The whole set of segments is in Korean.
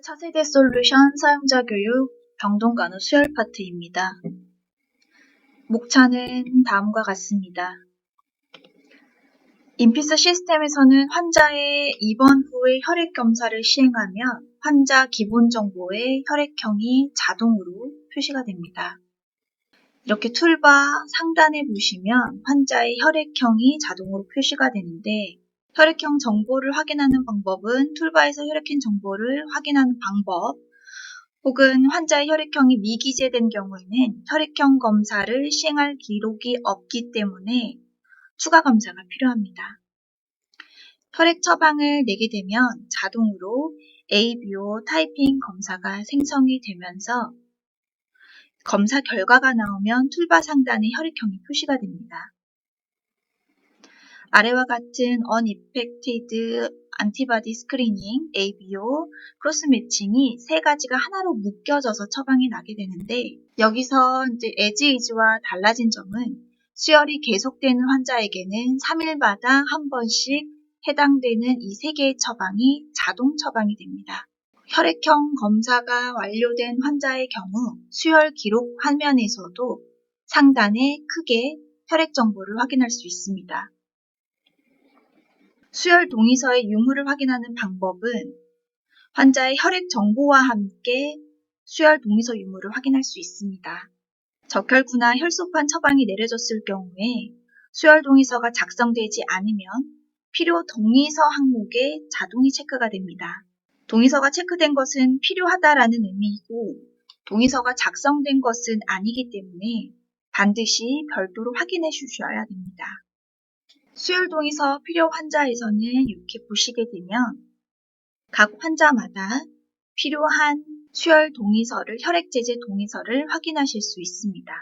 차세대 솔루션 사용자 교육 병동간호 수혈 파트입니다. 목차는 다음과 같습니다. 인피스 시스템에서는 환자의 입원 후의 혈액 검사를 시행하면 환자 기본 정보의 혈액형이 자동으로 표시가 됩니다. 이렇게 툴바 상단에 보시면 환자의 혈액형이 자동으로 표시가 되는데 혈액형 정보를 확인하는 방법은 툴바에서 혈액형 정보를 확인하는 방법 혹은 환자의 혈액형이 미기재된 경우에는 혈액형 검사를 시행할 기록이 없기 때문에 추가 검사가 필요합니다. 혈액 처방을 내게 되면 자동으로 ABO 타이핑 검사가 생성이 되면서 검사 결과가 나오면 툴바 상단에 혈액형이 표시가 됩니다. 아래와 같은 Unaffected Antibody Screening, ABO, 크로스 매칭이 세 가지가 하나로 묶여져서 처방이 나게 되는데 여기서 이제 as is와 달라진 점은 수혈이 계속되는 환자에게는 3일마다 한 번씩 해당되는 이 세 개의 처방이 자동 처방이 됩니다. 혈액형 검사가 완료된 환자의 경우 수혈 기록 화면에서도 상단에 크게 혈액 정보를 확인할 수 있습니다. 수혈 동의서의 유무를 확인하는 방법은 환자의 혈액 정보와 함께 수혈 동의서 유무를 확인할 수 있습니다. 적혈구나 혈소판 처방이 내려졌을 경우에 수혈 동의서가 작성되지 않으면 필요 동의서 항목에 자동이 체크가 됩니다. 동의서가 체크된 것은 필요하다라는 의미이고 동의서가 작성된 것은 아니기 때문에 반드시 별도로 확인해 주셔야 됩니다. 수혈 동의서 필요 환자에서는 이렇게 보시게 되면 각 환자마다 필요한 수혈 동의서를 혈액 제제 동의서를 확인하실 수 있습니다.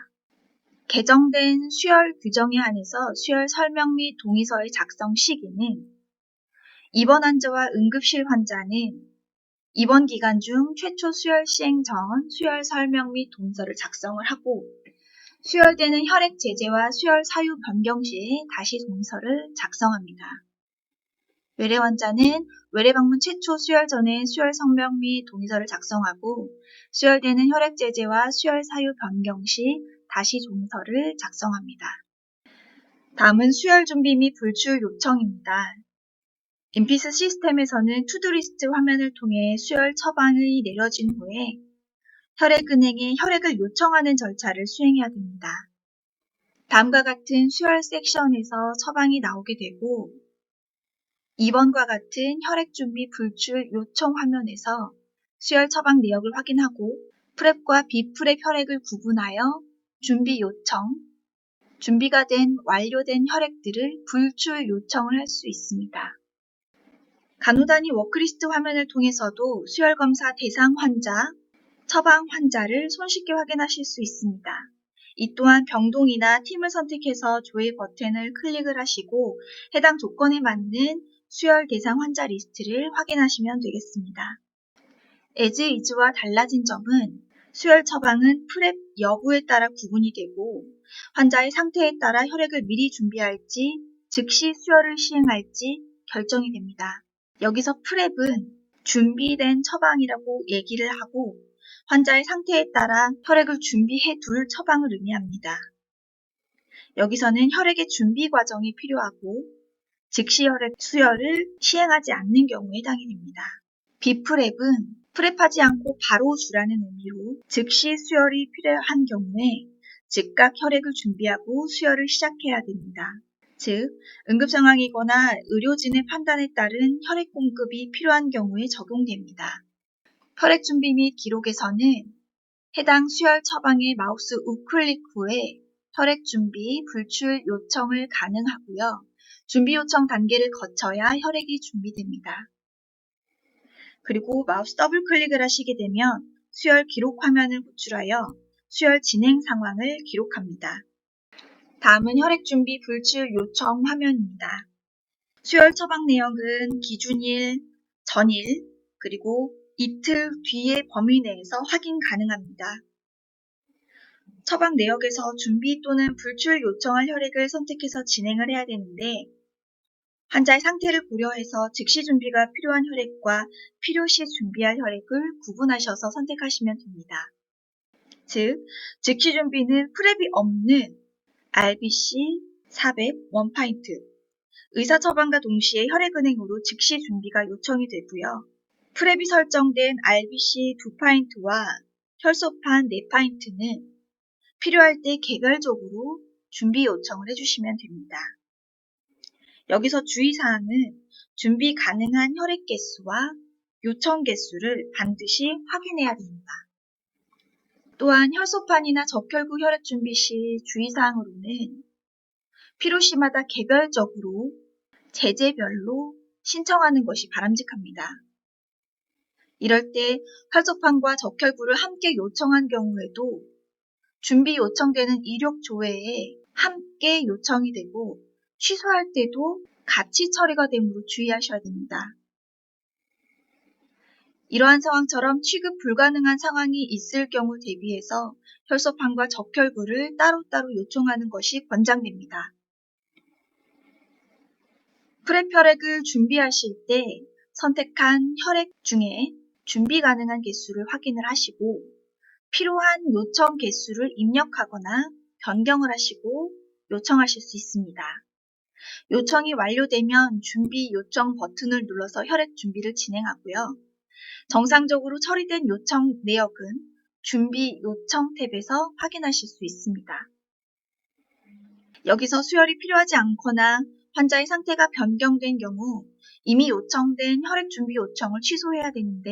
개정된 수혈 규정에 한해서 수혈 설명 및 동의서의 작성 시기는 입원 환자와 응급실 환자는 입원 기간 중 최초 수혈 시행 전 수혈 설명 및 동의서를 작성을 하고 수혈되는 혈액 제제와 수혈 사유 변경 시에 다시 동의서를 작성합니다. 외래 환자는 외래 방문 최초 수혈 전에 수혈 성명 및 동의서를 작성하고 수혈되는 혈액 제제와 수혈 사유 변경 시 다시 동의서를 작성합니다. 다음은 수혈 준비 및 불출 요청입니다. 인피스 시스템에서는 투두리스트 화면을 통해 수혈 처방이 내려진 후에 혈액은행에 혈액을 요청하는 절차를 수행해야 됩니다. 다음과 같은 수혈 섹션에서 처방이 나오게 되고 2번과 같은 혈액 준비 불출 요청 화면에서 수혈 처방 내역을 확인하고 프랩과 비프랩 혈액을 구분하여 준비 요청, 준비가 된 완료된 혈액들을 불출 요청을 할 수 있습니다. 간호단위 워크리스트 화면을 통해서도 수혈 검사 대상 환자, 처방 환자를 손쉽게 확인하실 수 있습니다. 이 또한 병동이나 팀을 선택해서 조회 버튼을 클릭을 하시고 해당 조건에 맞는 수혈 대상 환자 리스트를 확인하시면 되겠습니다. as is와 달라진 점은 수혈 처방은 프랩 여부에 따라 구분이 되고 환자의 상태에 따라 혈액을 미리 준비할지 즉시 수혈을 시행할지 결정이 됩니다. 여기서 프랩은 준비된 처방이라고 얘기를 하고 환자의 상태에 따라 혈액을 준비해 둘 처방을 의미합니다. 여기서는 혈액의 준비 과정이 필요하고 즉시 혈액 수혈을 시행하지 않는 경우에 해당이 됩니다. 비프랩은 프랩하지 않고 바로 주라는 의미로 즉시 수혈이 필요한 경우에 즉각 혈액을 준비하고 수혈을 시작해야 됩니다. 즉, 응급 상황이거나 의료진의 판단에 따른 혈액 공급이 필요한 경우에 적용됩니다. 혈액 준비 및 기록에서는 해당 수혈 처방의 마우스 우클릭 후에 혈액 준비 불출 요청을 가능하고요. 준비 요청 단계를 거쳐야 혈액이 준비됩니다. 그리고 마우스 더블 클릭을 하시게 되면 수혈 기록 화면을 호출하여 수혈 진행 상황을 기록합니다. 다음은 혈액 준비 불출 요청 화면입니다. 수혈 처방 내역은 기준일, 전일, 그리고 이틀 뒤의 범위 내에서 확인 가능합니다. 처방 내역에서 준비 또는 불출 요청할 혈액을 선택해서 진행을 해야 되는데 환자의 상태를 고려해서 즉시 준비가 필요한 혈액과 필요시 준비할 혈액을 구분하셔서 선택하시면 됩니다. 즉, 즉시 준비는 프랩이 없는 RBC 400 1파인트, 의사 처방과 동시에 혈액은행으로 즉시 준비가 요청이 되고요. 프랩이 설정된 RBC 2파인트와 혈소판 4파인트는 필요할 때 개별적으로 준비 요청을 해주시면 됩니다. 여기서 주의사항은 준비 가능한 혈액 개수와 요청 개수를 반드시 확인해야 됩니다. 또한 혈소판이나 적혈구 혈액 준비 시 주의사항으로는 필요시마다 개별적으로 제재별로 신청하는 것이 바람직합니다. 이럴 때 혈소판과 적혈구를 함께 요청한 경우에도 준비 요청되는 이력 조회에 함께 요청이 되고 취소할 때도 같이 처리가 되므로 주의하셔야 됩니다. 이러한 상황처럼 취급 불가능한 상황이 있을 경우 대비해서 혈소판과 적혈구를 따로따로 요청하는 것이 권장됩니다. 프랩 혈액을 준비하실 때 선택한 혈액 중에 준비 가능한 개수를 확인을 하시고 필요한 요청 개수를 입력하거나 변경을 하시고 요청하실 수 있습니다. 요청이 완료되면 준비 요청 버튼을 눌러서 혈액 준비를 진행하고요. 정상적으로 처리된 요청 내역은 준비 요청 탭에서 확인하실 수 있습니다. 여기서 수혈이 필요하지 않거나 환자의 상태가 변경된 경우 이미 요청된 혈액 준비 요청을 취소해야 되는데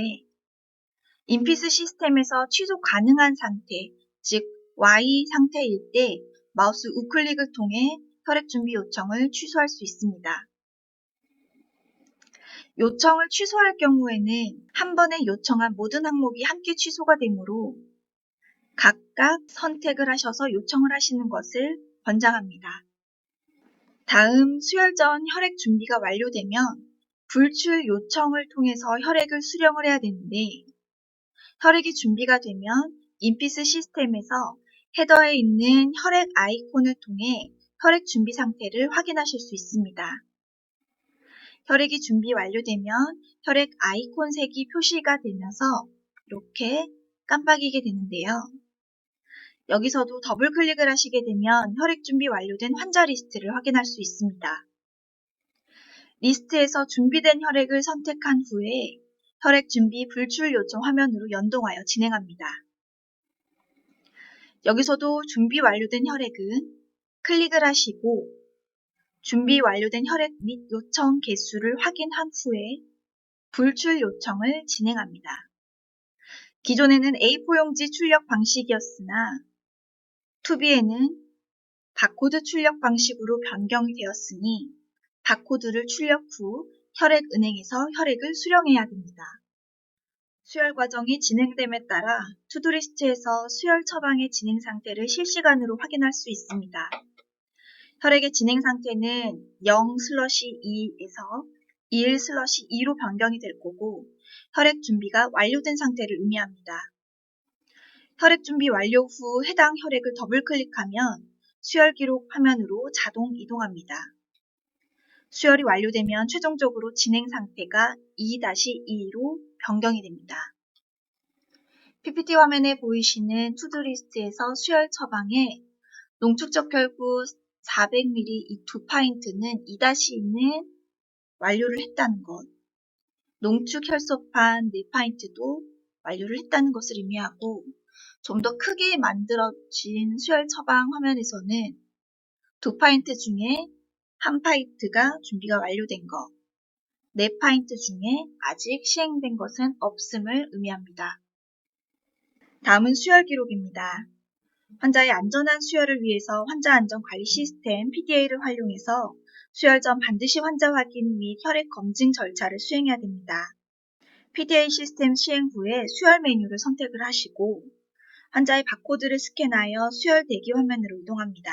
인피스 시스템에서 취소 가능한 상태, 즉 Y 상태일 때 마우스 우클릭을 통해 혈액 준비 요청을 취소할 수 있습니다. 요청을 취소할 경우에는 한 번에 요청한 모든 항목이 함께 취소가 되므로 각각 선택을 하셔서 요청을 하시는 것을 권장합니다. 다음 수혈 전 혈액 준비가 완료되면 불출 요청을 통해서 혈액을 수령을 해야 되는데 혈액이 준비가 되면 인피스 시스템에서 헤더에 있는 혈액 아이콘을 통해 혈액 준비 상태를 확인하실 수 있습니다. 혈액이 준비 완료되면 혈액 아이콘 색이 표시가 되면서 이렇게 깜빡이게 되는데요. 여기서도 더블 클릭을 하시게 되면 혈액 준비 완료된 환자 리스트를 확인할 수 있습니다. 리스트에서 준비된 혈액을 선택한 후에 혈액 준비 불출 요청 화면으로 연동하여 진행합니다. 여기서도 준비 완료된 혈액은 클릭을 하시고 준비 완료된 혈액 및 요청 개수를 확인한 후에 불출 요청을 진행합니다. 기존에는 A4 용지 출력 방식이었으나 2B에는 바코드 출력 방식으로 변경이 되었으니 바코드를 출력 후 혈액은행에서 혈액을 수령해야 됩니다. 수혈 과정이 진행됨에 따라 투두리스트에서 수혈 처방의 진행 상태를 실시간으로 확인할 수 있습니다. 혈액의 진행 상태는 0/2에서 1/2로 변경이 될 거고 혈액 준비가 완료된 상태를 의미합니다. 혈액 준비 완료 후 해당 혈액을 더블 클릭하면 수혈 기록 화면으로 자동 이동합니다. 수혈이 완료되면 최종적으로 진행 상태가 2-2로 변경이 됩니다. PPT 화면에 보이시는 투두리스트에서 수혈 처방에 농축적혈구 400ml 이 2파인트는 2-2는 완료를 했다는 것, 농축혈소판 4파인트도 완료를 했다는 것을 의미하고 좀 더 크게 만들어진 수혈 처방 화면에서는 2파인트 중에 1파인트가 준비가 완료된 것, 4파인트 중에 아직 시행된 것은 없음을 의미합니다. 다음은 수혈 기록입니다. 환자의 안전한 수혈을 위해서 환자 안전 관리 시스템 PDA를 활용해서 수혈 전 반드시 환자 확인 및 혈액 검증 절차를 수행해야 됩니다. PDA 시스템 시행 후에 수혈 메뉴를 선택을 하시고 환자의 바코드를 스캔하여 수혈 대기 화면으로 이동합니다.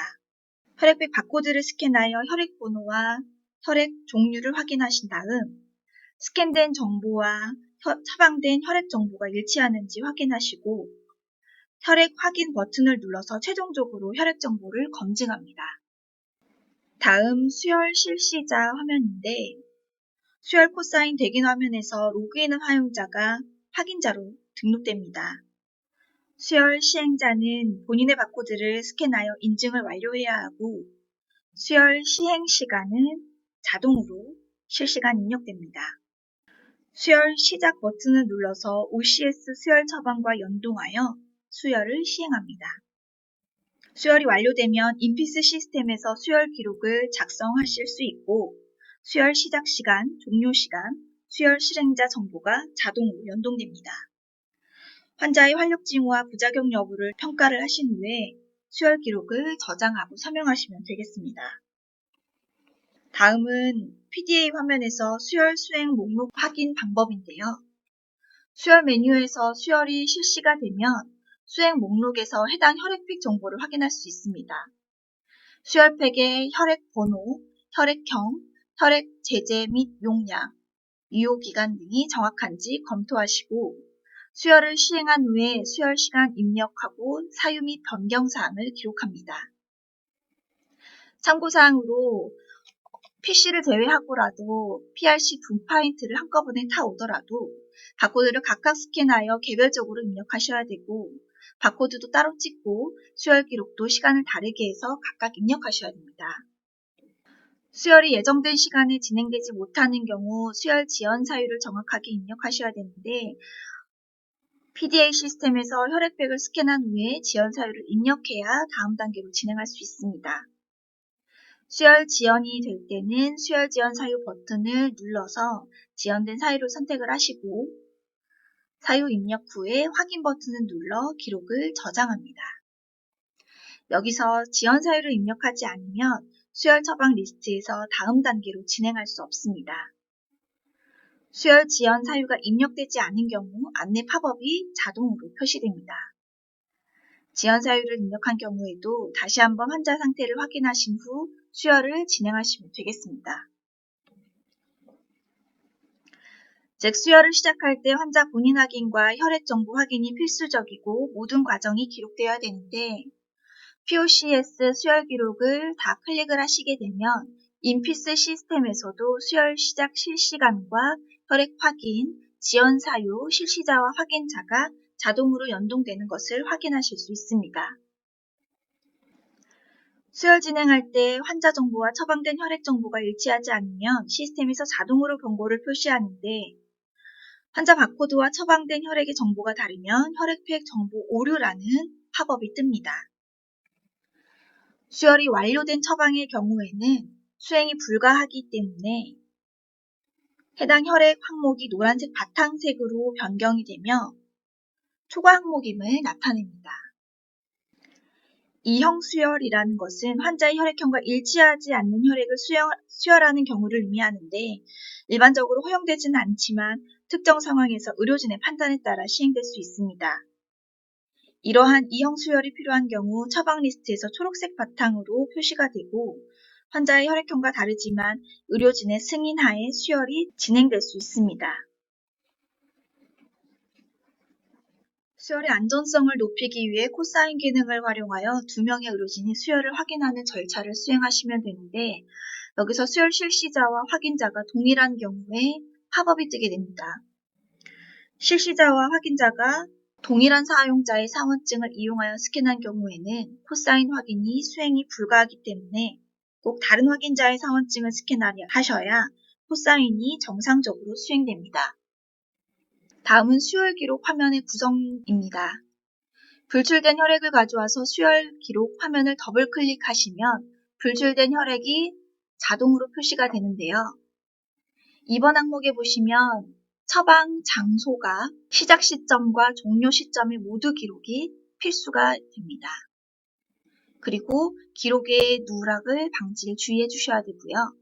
혈액백 바코드를 스캔하여 혈액 번호와 혈액 종류를 확인하신 다음 스캔된 정보와 처방된 혈액 정보가 일치하는지 확인하시고 혈액 확인 버튼을 눌러서 최종적으로 혈액 정보를 검증합니다. 다음 수혈 실시자 화면인데 수혈 코사인 대긴 화면에서 로그인한 사용자가 확인자로 등록됩니다. 수혈 시행자는 본인의 바코드를 스캔하여 인증을 완료해야 하고 수혈 시행 시간은 자동으로 실시간 입력됩니다. 수혈 시작 버튼을 눌러서 OCS 수혈 처방과 연동하여 수혈을 시행합니다. 수혈이 완료되면 인피스 시스템에서 수혈 기록을 작성하실 수 있고 수혈 시작 시간, 종료 시간, 수혈 실행자 정보가 자동으로 연동됩니다. 환자의 활력 징후와 부작용 여부를 평가를 하신 후에 수혈 기록을 저장하고 서명하시면 되겠습니다. 다음은 PDA 화면에서 수혈 수행 목록 확인 방법인데요. 수혈 메뉴에서 수혈이 실시가 되면 수행 목록에서 해당 혈액팩 정보를 확인할 수 있습니다. 수혈팩의 혈액 번호, 혈액형, 혈액 제제 및 용량, 유효기간 등이 정확한지 검토하시고 수혈을 시행한 후에 수혈 시간 입력하고 사유 및 변경 사항을 기록합니다. 참고사항으로 PC를 제외하고라도 PRC 2파인트를 한꺼번에 타 오더라도 바코드를 각각 스캔하여 개별적으로 입력하셔야 되고 바코드도 따로 찍고 수혈 기록도 시간을 다르게 해서 각각 입력하셔야 됩니다. 수혈이 예정된 시간에 진행되지 못하는 경우 수혈 지연 사유를 정확하게 입력하셔야 되는데 PDA 시스템에서 혈액팩을 스캔한 후에 지연 사유를 입력해야 다음 단계로 진행할 수 있습니다. 수혈 지연이 될 때는 수혈 지연 사유 버튼을 눌러서 지연된 사유를 선택을 하시고 사유 입력 후에 확인 버튼을 눌러 기록을 저장합니다. 여기서 지연 사유를 입력하지 않으면 수혈 처방 리스트에서 다음 단계로 진행할 수 없습니다. 수혈 지연 사유가 입력되지 않은 경우 안내 팝업이 자동으로 표시됩니다. 지연 사유를 입력한 경우에도 다시 한번 환자 상태를 확인하신 후 수혈을 진행하시면 되겠습니다. 즉 수혈을 시작할 때 환자 본인 확인과 혈액 정보 확인이 필수적이고 모든 과정이 기록되어야 되는데 POCS 수혈 기록을 다 클릭을 하시게 되면 인피스 시스템에서도 수혈 시작 실시간과 혈액 확인, 지연 사유, 실시자와 확인자가 자동으로 연동되는 것을 확인하실 수 있습니다. 수혈 진행할 때 환자 정보와 처방된 혈액 정보가 일치하지 않으면 시스템에서 자동으로 경고를 표시하는데 환자 바코드와 처방된 혈액의 정보가 다르면 혈액팩 정보 오류라는 팝업이 뜹니다. 수혈이 완료된 처방의 경우에는 수행이 불가하기 때문에 해당 혈액 항목이 노란색 바탕색으로 변경이 되며 초과 항목임을 나타냅니다. 이형 수혈이라는 것은 환자의 혈액형과 일치하지 않는 혈액을 수혈하는 경우를 의미하는데 일반적으로 허용되지는 않지만 특정 상황에서 의료진의 판단에 따라 시행될 수 있습니다. 이러한 이형 수혈이 필요한 경우 처방 리스트에서 초록색 바탕으로 표시가 되고 환자의 혈액형과 다르지만 의료진의 승인하에 수혈이 진행될 수 있습니다. 수혈의 안전성을 높이기 위해 코사인 기능을 활용하여 2명의 의료진이 수혈을 확인하는 절차를 수행하시면 되는데 여기서 수혈 실시자와 확인자가 동일한 경우에 팝업이 뜨게 됩니다. 실시자와 확인자가 동일한 사용자의 사원증을 이용하여 스캔한 경우에는 코사인 확인이 수행이 불가하기 때문에 꼭 다른 확인자의 사원증을 스캔하셔야 코사인이 정상적으로 수행됩니다. 다음은 수혈 기록 화면의 구성입니다. 불출된 혈액을 가져와서 수혈 기록 화면을 더블 클릭하시면 불출된 혈액이 자동으로 표시가 되는데요. 이번 항목에 보시면 처방 장소가 시작 시점과 종료 시점의 모두 기록이 필수가 됩니다. 그리고 기록의 누락을 방지를 주의해 주셔야 되고요.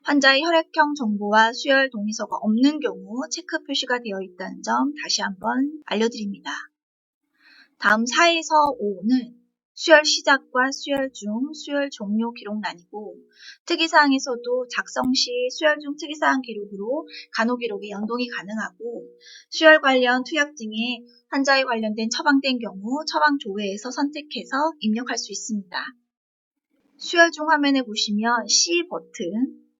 환자의 혈액형 정보와 수혈 동의서가 없는 경우 체크 표시가 되어 있다는 점 다시 한번 알려드립니다. 다음 4에서 5는 수혈 시작과 수혈 중, 수혈 종료 기록란이고 특이사항에서도 작성 시 수혈 중 특이사항 기록으로 간호 기록에 연동이 가능하고 수혈 관련 투약 등의 환자에 관련된 처방된 경우 처방 조회에서 선택해서 입력할 수 있습니다. 수혈 중 화면에 보시면 C 버튼,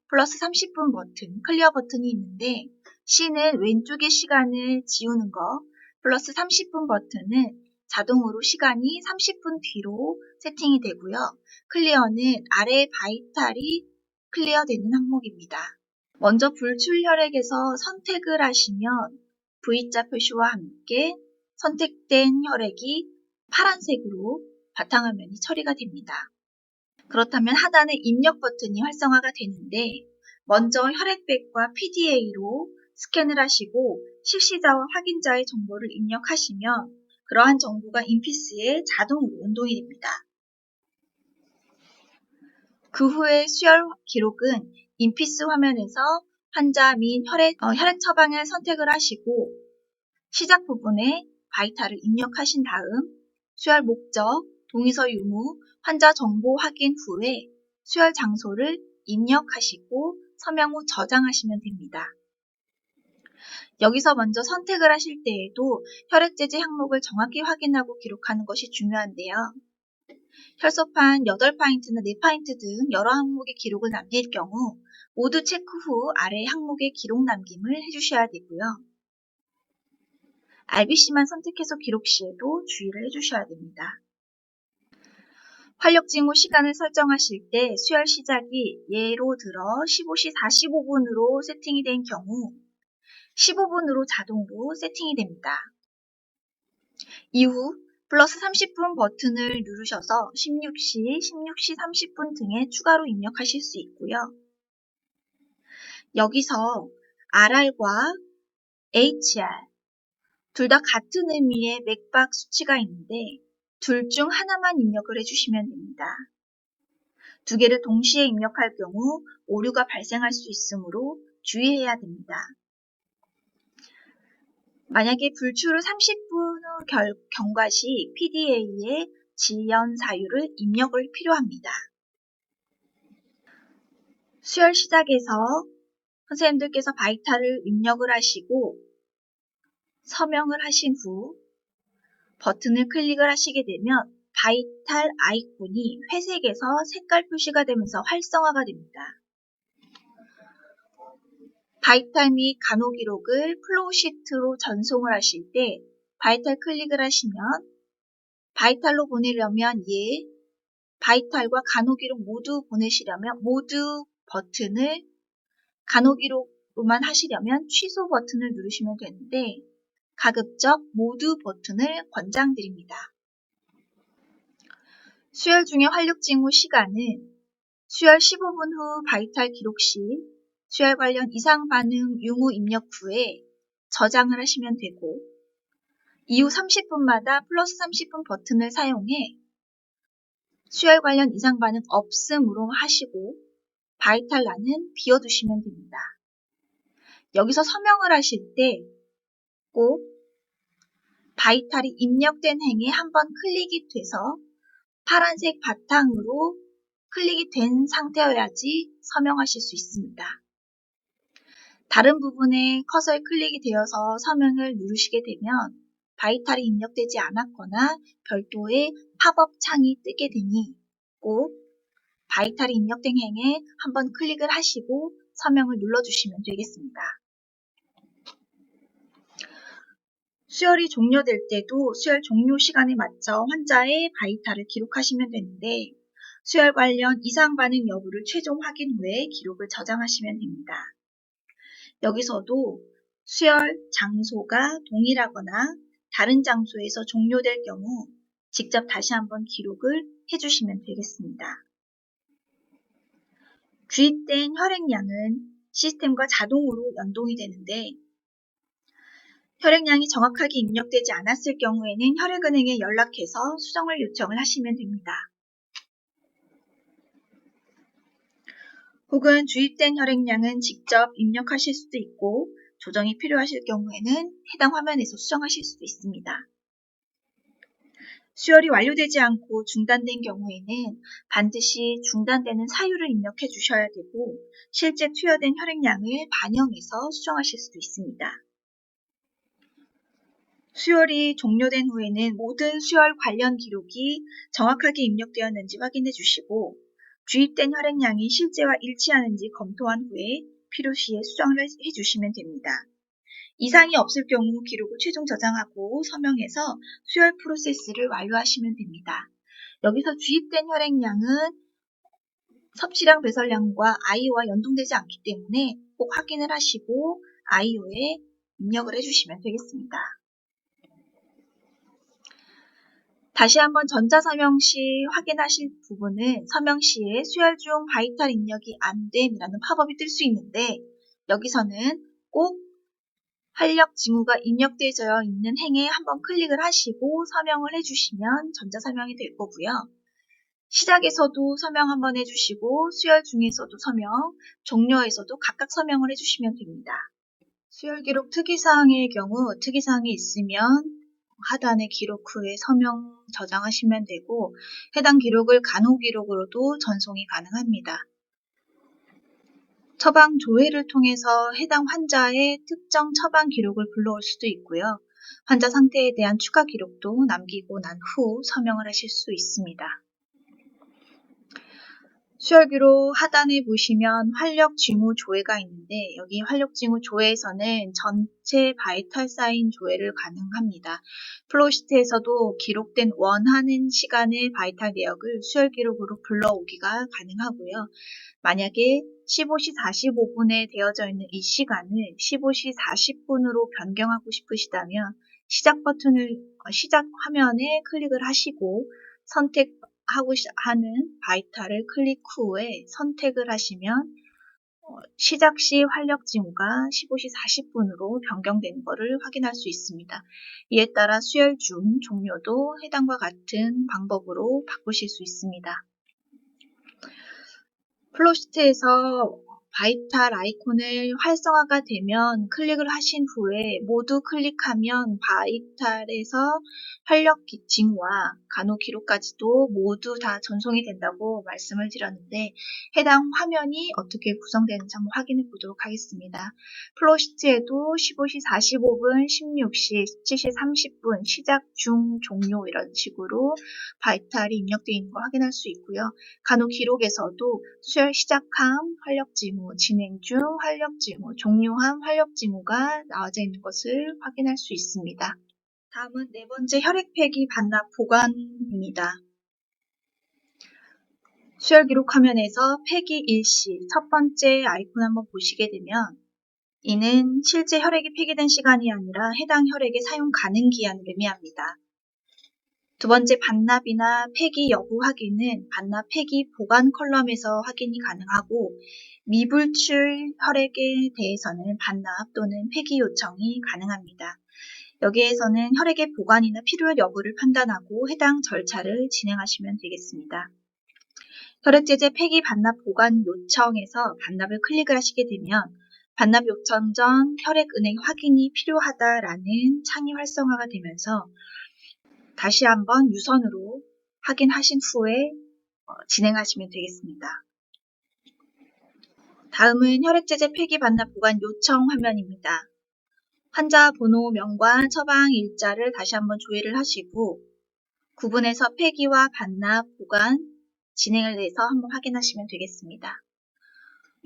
플러스 30분 버튼, 클리어 버튼이 있는데 C는 왼쪽의 시간을 지우는 거, 플러스 30분 버튼은 자동으로 시간이 30분 뒤로 세팅이 되고요. 클리어는 아래 바이탈이 클리어되는 항목입니다. 먼저 불출 혈액에서 선택을 하시면 V자 표시와 함께 선택된 혈액이 파란색으로 바탕화면이 처리가 됩니다. 그렇다면 하단에 입력 버튼이 활성화가 되는데 먼저 혈액백과 PDA로 스캔을 하시고 실시자와 확인자의 정보를 입력하시면 그러한 정보가 인피스에 자동으로 연동이 됩니다. 그 후에 수혈 기록은 인피스 화면에서 환자 및 혈액 처방을 선택을 하시고 시작 부분에 바이탈을 입력하신 다음 수혈 목적, 동의서 유무, 환자 정보 확인 후에 수혈 장소를 입력하시고 서명 후 저장하시면 됩니다. 여기서 먼저 선택을 하실 때에도 혈액제제 항목을 정확히 확인하고 기록하는 것이 중요한데요. 혈소판 8파인트나 4파인트 등 여러 항목의 기록을 남길 경우 모두 체크 후 아래 항목에 기록 남김을 해주셔야 되고요. RBC만 선택해서 기록 시에도 주의를 해주셔야 됩니다. 활력징후 시간을 설정하실 때 수혈 시작이 예로 들어 15시 45분으로 세팅이 된 경우 15분으로 자동으로 세팅이 됩니다. 이후 플러스 30분 버튼을 누르셔서 16시, 16시 30분 등에 추가로 입력하실 수 있고요. 여기서 RR과 HR 둘 다 같은 의미의 맥박 수치가 있는데 둘 중 하나만 입력을 해주시면 됩니다. 두 개를 동시에 입력할 경우 오류가 발생할 수 있으므로 주의해야 됩니다. 만약에 불출 후 30분 후 경과 시 PDA의 지연 사유를 입력을 필요합니다. 수혈 시작에서 선생님들께서 바이탈을 입력을 하시고 서명을 하신 후 버튼을 클릭을 하시게 되면 바이탈 아이콘이 회색에서 색깔 표시가 되면서 활성화가 됩니다. 바이탈 및 간호 기록을 플로우 시트로 전송을 하실 때 바이탈 클릭을 하시면 바이탈로 보내려면 예, 바이탈과 간호 기록 모두 보내시려면 모두 버튼을, 간호 기록으로만 하시려면 취소 버튼을 누르시면 되는데 가급적 모두 버튼을 권장드립니다. 수혈 중의 활력징후 시간은 수혈 15분 후 바이탈 기록 시 수혈 관련 이상 반응 유무 입력 후에 저장을 하시면 되고 이후 30분마다 플러스 30분 버튼을 사용해 수혈 관련 이상 반응 없음으로 하시고 바이탈란은 비워두시면 됩니다. 여기서 서명을 하실 때 꼭 바이탈이 입력된 행에 한번 클릭이 돼서 파란색 바탕으로 클릭이 된 상태여야지 서명하실 수 있습니다. 다른 부분에 커서의 클릭이 되어서 서명을 누르시게 되면 바이탈이 입력되지 않았거나 별도의 팝업 창이 뜨게 되니 꼭 바이탈이 입력된 행에 한번 클릭을 하시고 서명을 눌러주시면 되겠습니다. 수혈이 종료될 때도 수혈 종료 시간에 맞춰 환자의 바이탈을 기록하시면 되는데 수혈 관련 이상 반응 여부를 최종 확인 후에 기록을 저장하시면 됩니다. 여기서도 수혈 장소가 동일하거나 다른 장소에서 종료될 경우 직접 다시 한번 기록을 해주시면 되겠습니다. 주입된 혈액량은 시스템과 자동으로 연동이 되는데 혈액량이 정확하게 입력되지 않았을 경우에는 혈액은행에 연락해서 수정을 요청을 하시면 됩니다. 혹은 주입된 혈액량은 직접 입력하실 수도 있고 조정이 필요하실 경우에는 해당 화면에서 수정하실 수도 있습니다. 수혈이 완료되지 않고 중단된 경우에는 반드시 중단되는 사유를 입력해 주셔야 되고 실제 투여된 혈액량을 반영해서 수정하실 수도 있습니다. 수혈이 종료된 후에는 모든 수혈 관련 기록이 정확하게 입력되었는지 확인해 주시고 주입된 혈액량이 실제와 일치하는지 검토한 후에 필요시에 수정을 해주시면 됩니다. 이상이 없을 경우 기록을 최종 저장하고 서명해서 수혈 프로세스를 완료하시면 됩니다. 여기서 주입된 혈액량은 섭취량 배설량과 IO와 연동되지 않기 때문에 꼭 확인을 하시고 IO에 입력을 해주시면 되겠습니다. 다시 한번 전자서명 시 확인하실 부분은 서명 시에 수혈 중 바이탈 입력이 안 됨이라는 팝업이 뜰 수 있는데 여기서는 꼭 활력 징후가 입력되어 있는 행에 한번 클릭을 하시고 서명을 해주시면 전자서명이 될 거고요. 시작에서도 서명 한번 해주시고 수혈 중에서도 서명, 종료에서도 각각 서명을 해주시면 됩니다. 수혈 기록 특이사항의 경우 특이사항이 있으면 하단의 기록 후에 서명 저장하시면 되고 해당 기록을 간호 기록으로도 전송이 가능합니다. 처방 조회를 통해서 해당 환자의 특정 처방 기록을 불러올 수도 있고요. 환자 상태에 대한 추가 기록도 남기고 난 후 서명을 하실 수 있습니다. 수혈 기록 하단에 보시면 활력 징후 조회가 있는데 여기 활력 징후 조회에서는 전체 바이탈 사인 조회를 가능합니다. 플로우시트에서도 기록된 원하는 시간의 바이탈 내역을 수혈 기록으로 불러오기가 가능하고요. 만약에 15시 45분에 되어져 있는 이 시간을 15시 40분으로 변경하고 싶으시다면 시작 버튼을 시작 화면에 클릭을 하시고 선택하고 하는 바이탈을 클릭 후에 선택을 하시면 시작 시 활력 징후가 15시 40분으로 변경되는 것을 확인할 수 있습니다. 이에 따라 수혈 중 종료도 해당과 같은 방법으로 바꾸실 수 있습니다. 플로우시트에서 바이탈 아이콘을 활성화가 되면 클릭을 하신 후에 모두 클릭하면 바이탈에서 활력 징후와 간호 기록까지도 모두 다 전송이 된다고 말씀을 드렸는데 해당 화면이 어떻게 구성되는지 한번 확인해 보도록 하겠습니다. 플로우시트에도 15시 45분, 16시, 17시 30분, 시작 중, 종료 이런 식으로 바이탈이 입력되어 있는 걸 확인할 수 있고요. 간호 기록에서도 수혈 시작함, 활력 징후, 진행 중, 활력 징후, 종료함, 활력 징후가 나와져 있는 것을 확인할 수 있습니다. 다음은 네 번째 혈액 폐기 반납 보관입니다. 수혈 기록 화면에서 폐기 일시 첫 번째 아이콘 한번 보시게 되면 이는 실제 혈액이 폐기된 시간이 아니라 해당 혈액의 사용 가능 기한을 의미합니다. 두 번째 반납이나 폐기 여부 확인은 반납 폐기 보관 컬럼에서 확인이 가능하고 미불출 혈액에 대해서는 반납 또는 폐기 요청이 가능합니다. 여기에서는 혈액의 보관이나 필요한 여부를 판단하고 해당 절차를 진행하시면 되겠습니다. 혈액제제 폐기 반납 보관 요청에서 반납을 클릭을 하시게 되면 반납 요청 전 혈액은행 확인이 필요하다라는 창이 활성화가 되면서 다시 한번 유선으로 확인하신 후에 진행하시면 되겠습니다. 다음은 혈액제제 폐기 반납 보관 요청 화면입니다. 환자 번호명과 처방 일자를 다시 한번 조회를 하시고 구분해서 폐기와 반납, 보관, 진행을 내서 한번 확인하시면 되겠습니다.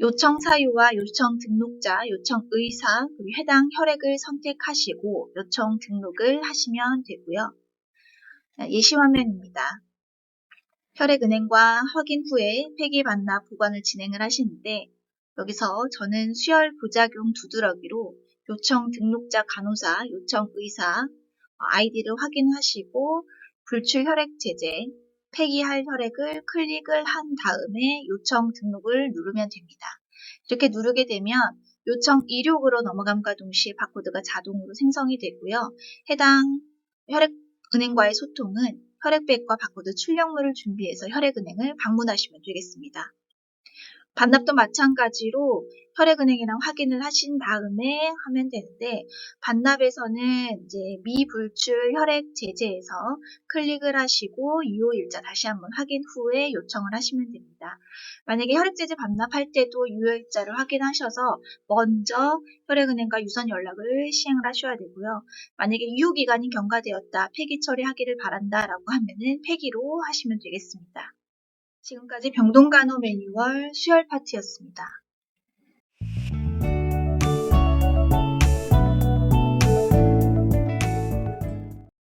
요청 사유와 요청 등록자, 요청 의사, 그리고 해당 혈액을 선택하시고 요청 등록을 하시면 되고요. 예시 화면입니다. 혈액은행과 확인 후에 폐기 반납 보관을 진행을 하시는데 여기서 저는 수혈 부작용 두드러기로 요청 등록자 간호사, 요청 의사 아이디를 확인하시고 불출 혈액 제제, 폐기할 혈액을 클릭을 한 다음에 요청 등록을 누르면 됩니다. 이렇게 누르게 되면 요청 이륙으로 넘어감과 동시에 바코드가 자동으로 생성이 되고요. 해당 혈액은행과의 소통은 혈액백과 바코드 출력물을 준비해서 혈액은행을 방문하시면 되겠습니다. 반납도 마찬가지로 혈액은행이랑 확인을 하신 다음에 하면 되는데 반납에서는 이제 미불출 혈액 제제에서 클릭을 하시고 유효일자 다시 한번 확인 후에 요청을 하시면 됩니다. 만약에 혈액 제제 반납할 때도 유효일자를 확인하셔서 먼저 혈액은행과 유선 연락을 시행을 하셔야 되고요. 만약에 유효기간이 경과되었다, 폐기 처리하기를 바란다라고 하면은 폐기로 하시면 되겠습니다. 지금까지 병동간호 매뉴얼 수혈 파트였습니다.